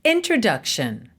Introduction.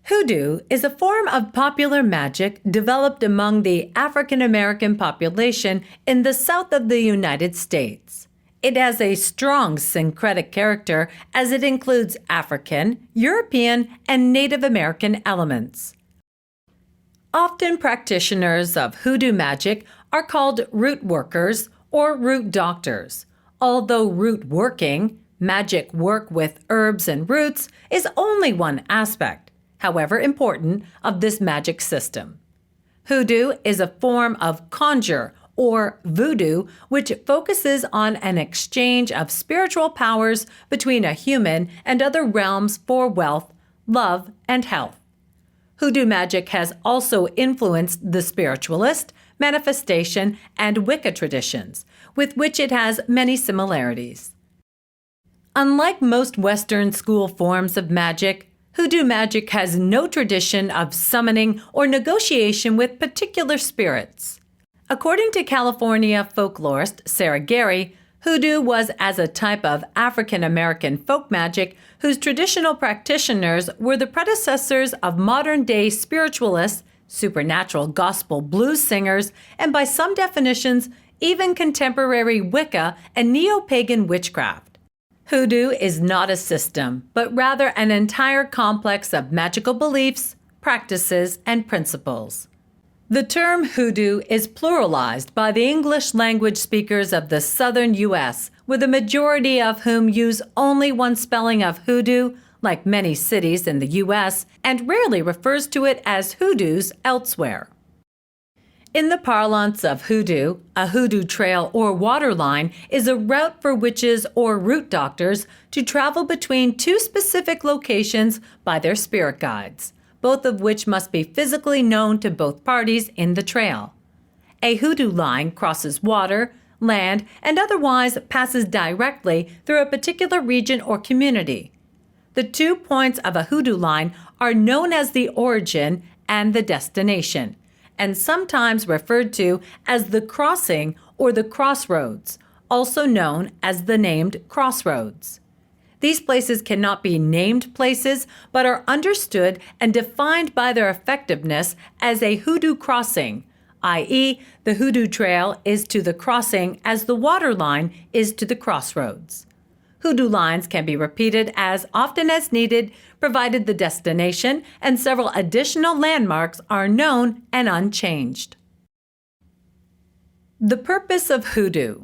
Hoodoo is a form of popular magic developed among the African American population in the South of the United States. It has a strong syncretic character as it includes African, European, and Native American elements. Often practitioners of hoodoo magic are called root workers or root doctors, although root working, magic work with herbs and roots, is only one aspect, however important, of this magic system. Hoodoo is a form of conjure or voodoo, which focuses on an exchange of spiritual powers between a human and other realms for wealth, love, and health. Hoodoo magic has also influenced the spiritualist, manifestation, and Wicca traditions, with which it has many similarities. Unlike most Western school forms of magic, hoodoo magic has no tradition of summoning or negotiation with particular spirits. According to California folklorist Sarah Gary, hoodoo was as a type of African American folk magic whose traditional practitioners were the predecessors of modern-day spiritualists, supernatural gospel blues singers, and by some definitions, even contemporary Wicca and neo-pagan witchcraft. Hoodoo is not a system, but rather an entire complex of magical beliefs, practices, and principles. The term hoodoo is pluralized by the English language speakers of the southern U.S., with a majority of whom use only one spelling of hoodoo, like many cities in the U.S., and rarely refers to it as hoodoos elsewhere. In the parlance of hoodoo, a hoodoo trail or water line is a route for witches or root doctors to travel between two specific locations by their spirit guides, both of which must be physically known to both parties in the trail. A hoodoo line crosses water, land, and otherwise passes directly through a particular region or community. The 2 points of a hoodoo line are known as the origin and the destination, and sometimes referred to as the crossing or the crossroads, also known as the named crossroads. These places cannot be named places, but are understood and defined by their effectiveness as a hoodoo crossing, i.e., the hoodoo trail is to the crossing as the water line is to the crossroads. Hoodoo lines can be repeated as often as needed, provided the destination and several additional landmarks are known and unchanged. The purpose of hoodoo.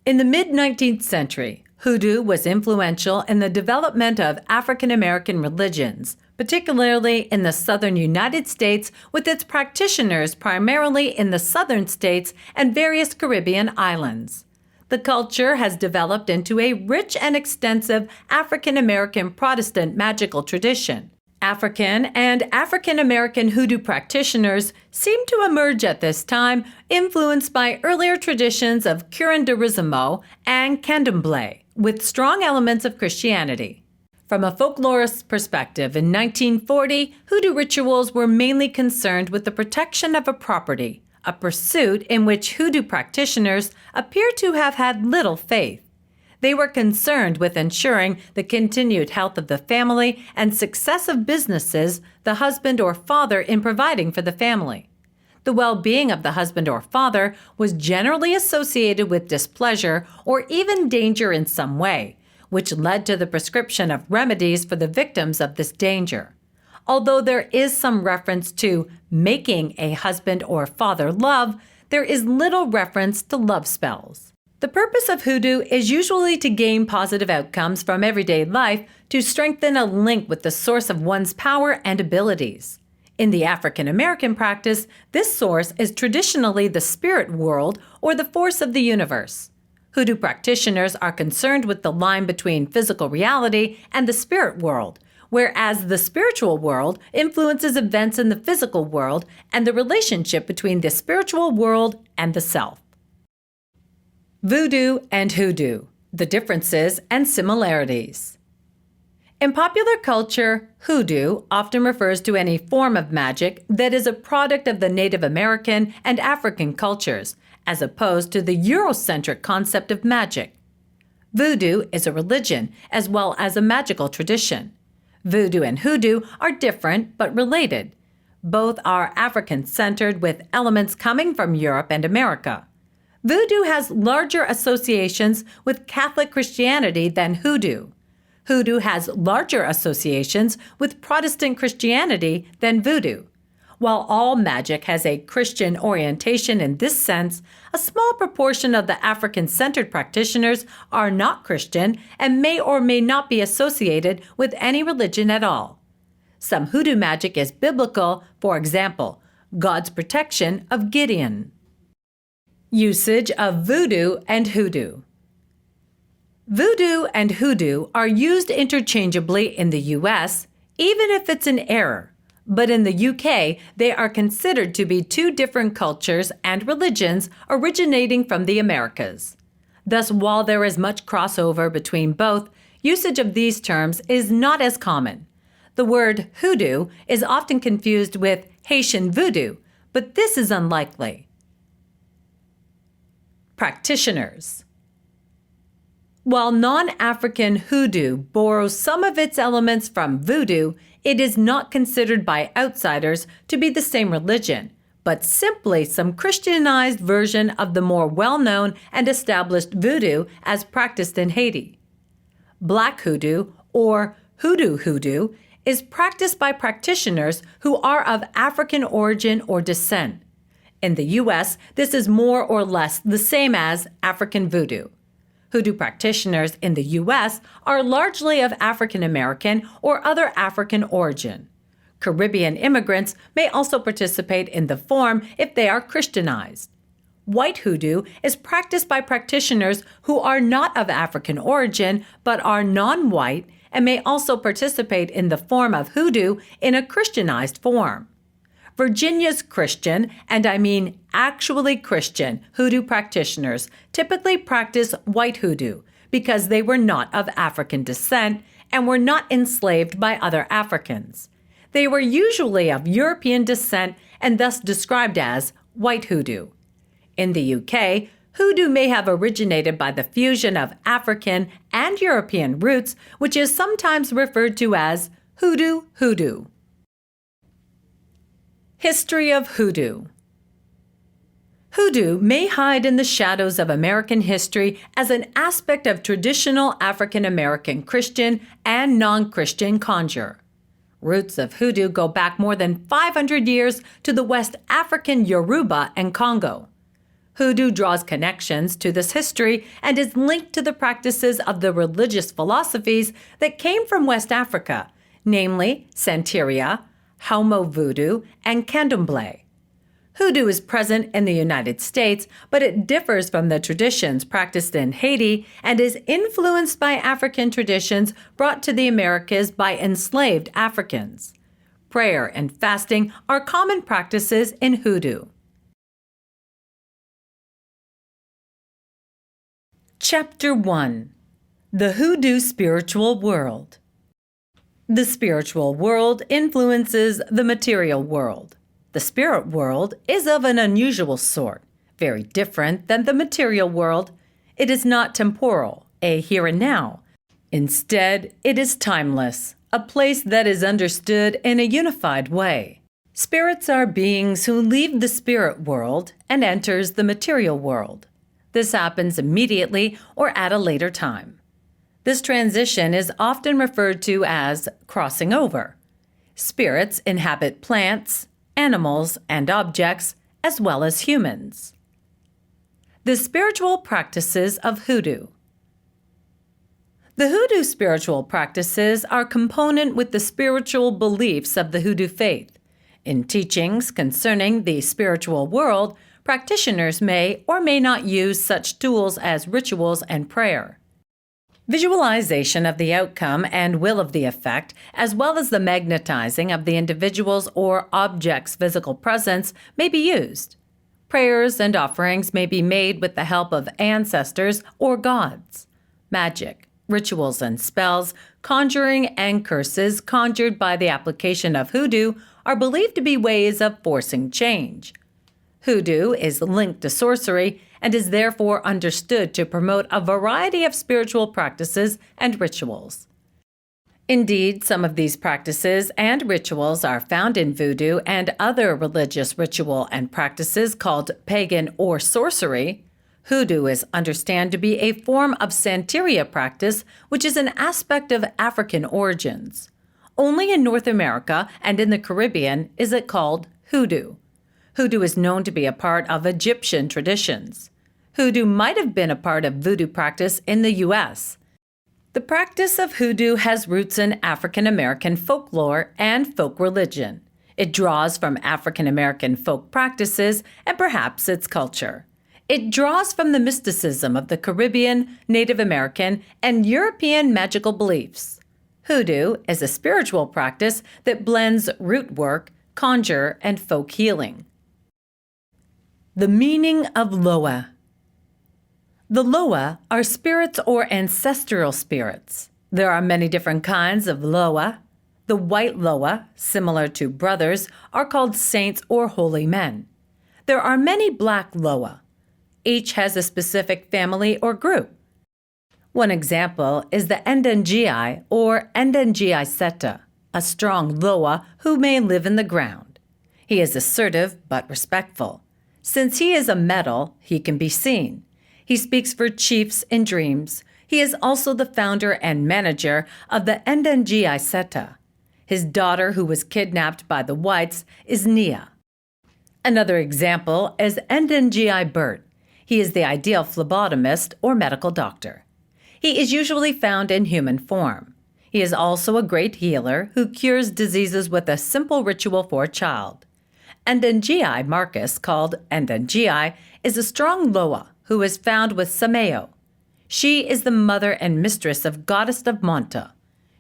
In the mid-19th century, hoodoo was influential in the development of African American religions, particularly in the southern United States, with its practitioners primarily in the southern states and various Caribbean islands. The culture has developed into a rich and extensive African American Protestant magical tradition. African and African American hoodoo practitioners seem to emerge at this time, influenced by earlier traditions of curanderismo and candomblé, with strong elements of Christianity. From a folklorist's perspective, in 1940, hoodoo rituals were mainly concerned with the protection of a property, a pursuit in which hoodoo practitioners appear to have had little faith. They were concerned with ensuring the continued health of the family and success of businesses, the husband or father in providing for the family. The well-being of the husband or father was generally associated with displeasure or even danger in some way, which led to the prescription of remedies for the victims of this danger. Although there is some reference to making a husband or father love, there is little reference to love spells. The purpose of hoodoo is usually to gain positive outcomes from everyday life to strengthen a link with the source of one's power and abilities. In the African American practice, this source is traditionally the spirit world or the force of the universe. Hoodoo practitioners are concerned with the line between physical reality and the spirit world, whereas the spiritual world influences events in the physical world and the relationship between the spiritual world and the self. Voodoo and hoodoo, the differences and similarities. In popular culture, hoodoo often refers to any form of magic that is a product of the Native American and African cultures, as opposed to the Eurocentric concept of magic. Voodoo is a religion as well as a magical tradition. Voodoo and Hoodoo are different but related. Both are African-centered with elements coming from Europe and America. Voodoo has larger associations with Catholic Christianity than Hoodoo. Hoodoo has larger associations with Protestant Christianity than Voodoo. While all magic has a Christian orientation in this sense, a small proportion of the African-centered practitioners are not Christian and may or may not be associated with any religion at all. Some Hoodoo magic is biblical, for example, God's protection of Gideon. Usage of Voodoo and Hoodoo. Voodoo and Hoodoo are used interchangeably in the U.S., even if it's an error. But in the UK, they are considered to be two different cultures and religions originating from the Americas. Thus, while there is much crossover between both, usage of these terms is not as common. The word hoodoo is often confused with Haitian voodoo, but this is unlikely. Practitioners. While non-African hoodoo borrows some of its elements from voodoo, it is not considered by outsiders to be the same religion, but simply some Christianized version of the more well-known and established voodoo as practiced in Haiti. Black hoodoo, or hoodoo, is practiced by practitioners who are of African origin or descent. In the U.S., this is more or less the same as African voodoo. Hoodoo practitioners in the U.S. are largely of African American or other African origin. Caribbean immigrants may also participate in the form if they are Christianized. White hoodoo is practiced by practitioners who are not of African origin but are non-white and may also participate in the form of hoodoo in a Christianized form. Virginia's Christian, and I mean actually Christian, hoodoo practitioners typically practice white hoodoo because they were not of African descent and were not enslaved by other Africans. They were usually of European descent and thus described as white hoodoo. In the UK, hoodoo may have originated by the fusion of African and European roots, which is sometimes referred to as hoodoo. History of Hoodoo. Hoodoo may hide in the shadows of American history as an aspect of traditional African American Christian and non-Christian conjure. Roots of hoodoo go back more than 500 years to the West African Yoruba and Congo. Hoodoo draws connections to this history and is linked to the practices of the religious philosophies that came from West Africa, namely Santeria, Homo voodoo, and Candomblé. Hoodoo is present in the United States, but it differs from the traditions practiced in Haiti and is influenced by African traditions brought to the Americas by enslaved Africans. Prayer and fasting are common practices in Hoodoo. Chapter 1. The Hoodoo Spiritual World. The spiritual world influences the material world. The spirit world is of an unusual sort, very different than the material world. It is not temporal, a here and now. Instead, it is timeless, a place that is understood in a unified way. Spirits are beings who leave the spirit world and enters the material world. This happens immediately or at a later time. This transition is often referred to as crossing over. Spirits inhabit plants, animals, and objects, as well as humans. The spiritual practices of Hoodoo. The Hoodoo spiritual practices are component with the spiritual beliefs of the Hoodoo faith. In teachings concerning the spiritual world, practitioners may or may not use such tools as rituals and prayer. Visualization of the outcome and will of the effect, as well as the magnetizing of the individual's or object's physical presence, may be used. Prayers and offerings may be made with the help of ancestors or gods. Magic, rituals and spells, conjuring and curses conjured by the application of hoodoo are believed to be ways of forcing change. Hoodoo is linked to sorcery and is therefore understood to promote a variety of spiritual practices and rituals. Indeed, some of these practices and rituals are found in Voodoo and other religious ritual and practices called pagan or sorcery. Hoodoo is understood to be a form of Santeria practice, which is an aspect of African origins. Only in North America and in the Caribbean is it called Hoodoo. Hoodoo is known to be a part of Egyptian traditions. Hoodoo might have been a part of Voodoo practice in the U.S. The practice of Hoodoo has roots in African American folklore and folk religion. It draws from African American folk practices and perhaps its culture. It draws from the mysticism of the Caribbean, Native American, and European magical beliefs. Hoodoo is a spiritual practice that blends root work, conjure, and folk healing. The meaning of Loa. The Loa are spirits or ancestral spirits. There are many different kinds of Loa. The white Loa, similar to brothers, are called saints or holy men. There are many black Loa. Each has a specific family or group. One example is the Ndengii or Ndengii Seta, a strong Loa who may live in the ground. He is assertive but respectful. Since he is a metal, he can be seen. He speaks for chiefs in dreams. He is also the founder and manager of the Ndengii Seta. His daughter, who was kidnapped by the whites, is Nia. Another example is Ndengii Bert. He is the ideal phlebotomist or medical doctor. He is usually found in human form. He is also a great healer who cures diseases with a simple ritual for a child. Ndengii Marcus, called Ndengii, is a strong Loa who is found with Sameo. She is the mother and mistress of Goddess of Monta.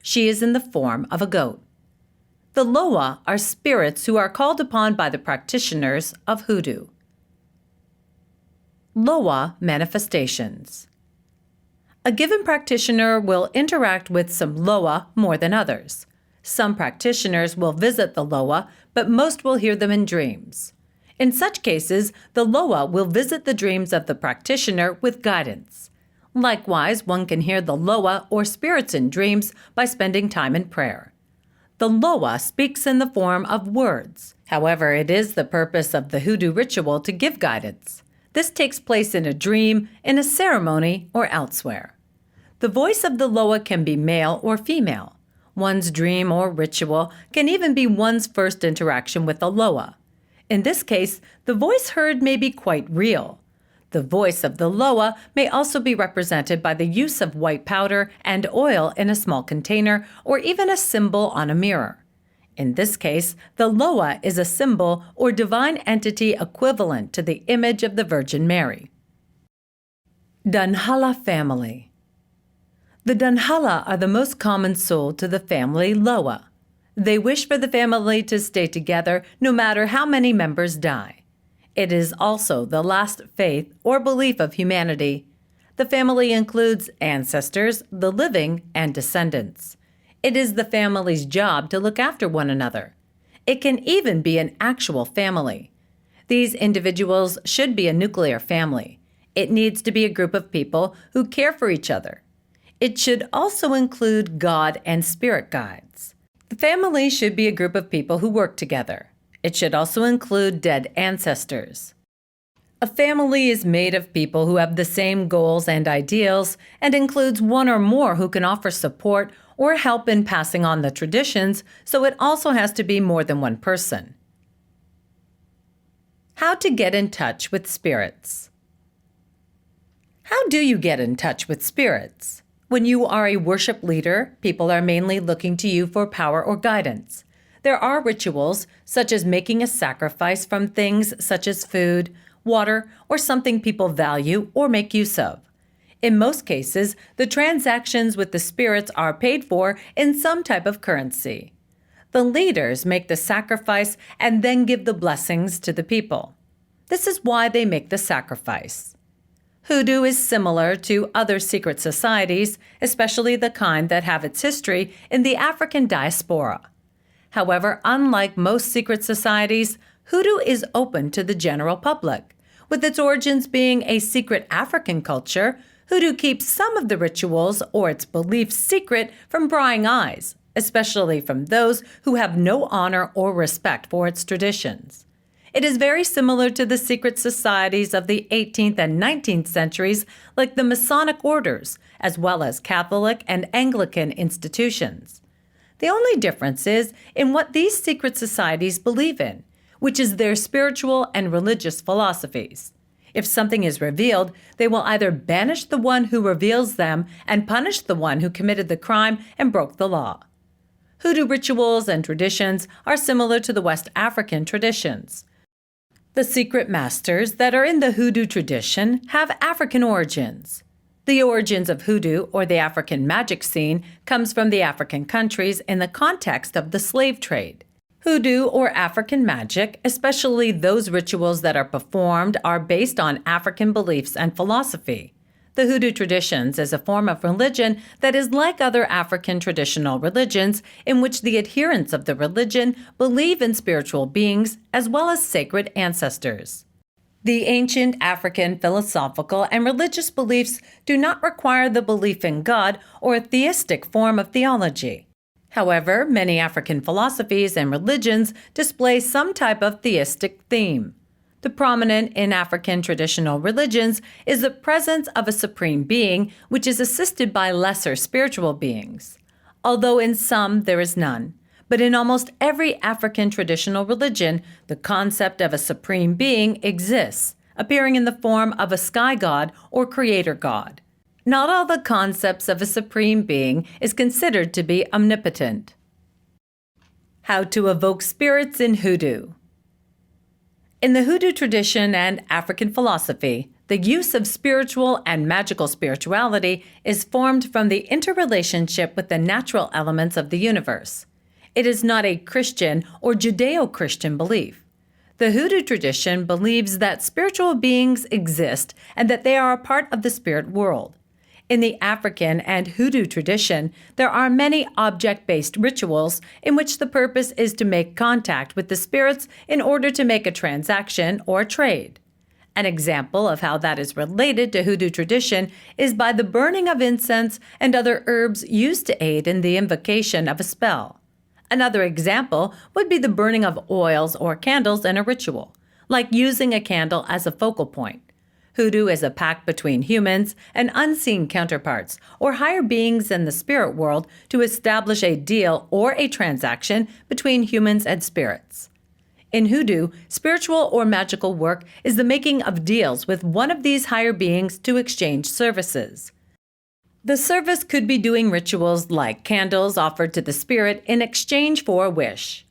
She is in the form of a goat. The Loa are spirits who are called upon by the practitioners of Hoodoo. Loa manifestations. A given practitioner will interact with some Loa more than others. Some practitioners will visit the Loa, but most will hear them in dreams. In such cases, the Loa will visit the dreams of the practitioner with guidance. Likewise, one can hear the Loa or spirits in dreams by spending time in prayer. The Loa speaks in the form of words. However, it is the purpose of the Hoodoo ritual to give guidance. This takes place in a dream, in a ceremony, or elsewhere. The voice of the Loa can be male or female. One's dream or ritual can even be one's first interaction with the Loa. In this case, the voice heard may be quite real. The voice of the Loa may also be represented by the use of white powder and oil in a small container or even a symbol on a mirror. In this case, the Loa is a symbol or divine entity equivalent to the image of the Virgin Mary. Danhala Family. The Danhala are the most common soul to the family Loa. They wish for the family to stay together no matter how many members die. It is also the last faith or belief of humanity. The family includes ancestors, the living, and descendants. It is the family's job to look after one another. It can even be an actual family. These individuals should be a nuclear family. It needs to be a group of people who care for each other. It should also include God and spirit guides. The family should be a group of people who work together. It should also include dead ancestors. A family is made of people who have the same goals and ideals and includes one or more who can offer support or help in passing on the traditions, so it also has to be more than one person. How to get in touch with spirits. How do you get in touch with spirits? When you are a worship leader, people are mainly looking to you for power or guidance. There are rituals, such as making a sacrifice from things such as food, water, or something people value or make use of. In most cases, the transactions with the spirits are paid for in some type of currency. The leaders make the sacrifice and then give the blessings to the people. This is why they make the sacrifice. Hoodoo is similar to other secret societies, especially the kind that have its history in the African diaspora. However, unlike most secret societies, Hoodoo is open to the general public. With its origins being a secret African culture, Hoodoo keeps some of the rituals or its beliefs secret from prying eyes, especially from those who have no honor or respect for its traditions. It is very similar to the secret societies of the 18th and 19th centuries, like the Masonic orders, as well as Catholic and Anglican institutions. The only difference is in what these secret societies believe in, which is their spiritual and religious philosophies. If something is revealed, they will either banish the one who reveals them and punish the one who committed the crime and broke the law. Hoodoo rituals and traditions are similar to the West African traditions. The secret masters that are in the Hoodoo tradition have African origins. The origins of Hoodoo, or the African magic scene, comes from the African countries in the context of the slave trade. Hoodoo, or African magic, especially those rituals that are performed, are based on African beliefs and philosophy. The Hoodoo traditions is a form of religion that is like other African traditional religions, in which the adherents of the religion believe in spiritual beings as well as sacred ancestors. The ancient African philosophical and religious beliefs do not require the belief in God or a theistic form of theology. However, many African philosophies and religions display some type of theistic theme. The prominent in African traditional religions is the presence of a supreme being, which is assisted by lesser spiritual beings. Although in some there is none, but in almost every African traditional religion, the concept of a supreme being exists, appearing in the form of a sky god or creator god. Not all the concepts of a supreme being is considered to be omnipotent. How to evoke spirits in Hoodoo. In the Hoodoo tradition and African philosophy, the use of spiritual and magical spirituality is formed from the interrelationship with the natural elements of the universe. It is not a Christian or Judeo-Christian belief. The Hoodoo tradition believes that spiritual beings exist and that they are a part of the spirit world. In the African and Hoodoo tradition, there are many object-based rituals in which the purpose is to make contact with the spirits in order to make a transaction or trade. An example of how that is related to Hoodoo tradition is by the burning of incense and other herbs used to aid in the invocation of a spell. Another example would be the burning of oils or candles in a ritual, like using a candle as a focal point. Hoodoo is a pact between humans and unseen counterparts, or higher beings in the spirit world, to establish a deal or a transaction between humans and spirits. In Hoodoo, spiritual or magical work is the making of deals with one of these higher beings to exchange services. The service could be doing rituals like candles offered to the spirit in exchange for a wish.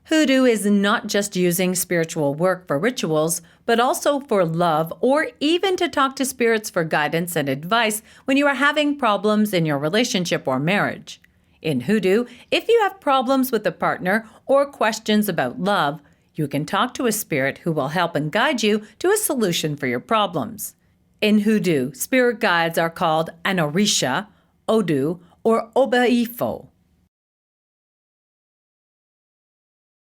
Hoodoo is not just using spiritual work for rituals, but also for love or even to talk to spirits for guidance and advice when you are having problems in your relationship or marriage. In Hoodoo, if you have problems with a partner or questions about love, you can talk to a spirit who will help and guide you to a solution for your problems. In Hoodoo, spirit guides are called an orisha, odu, or obaifo.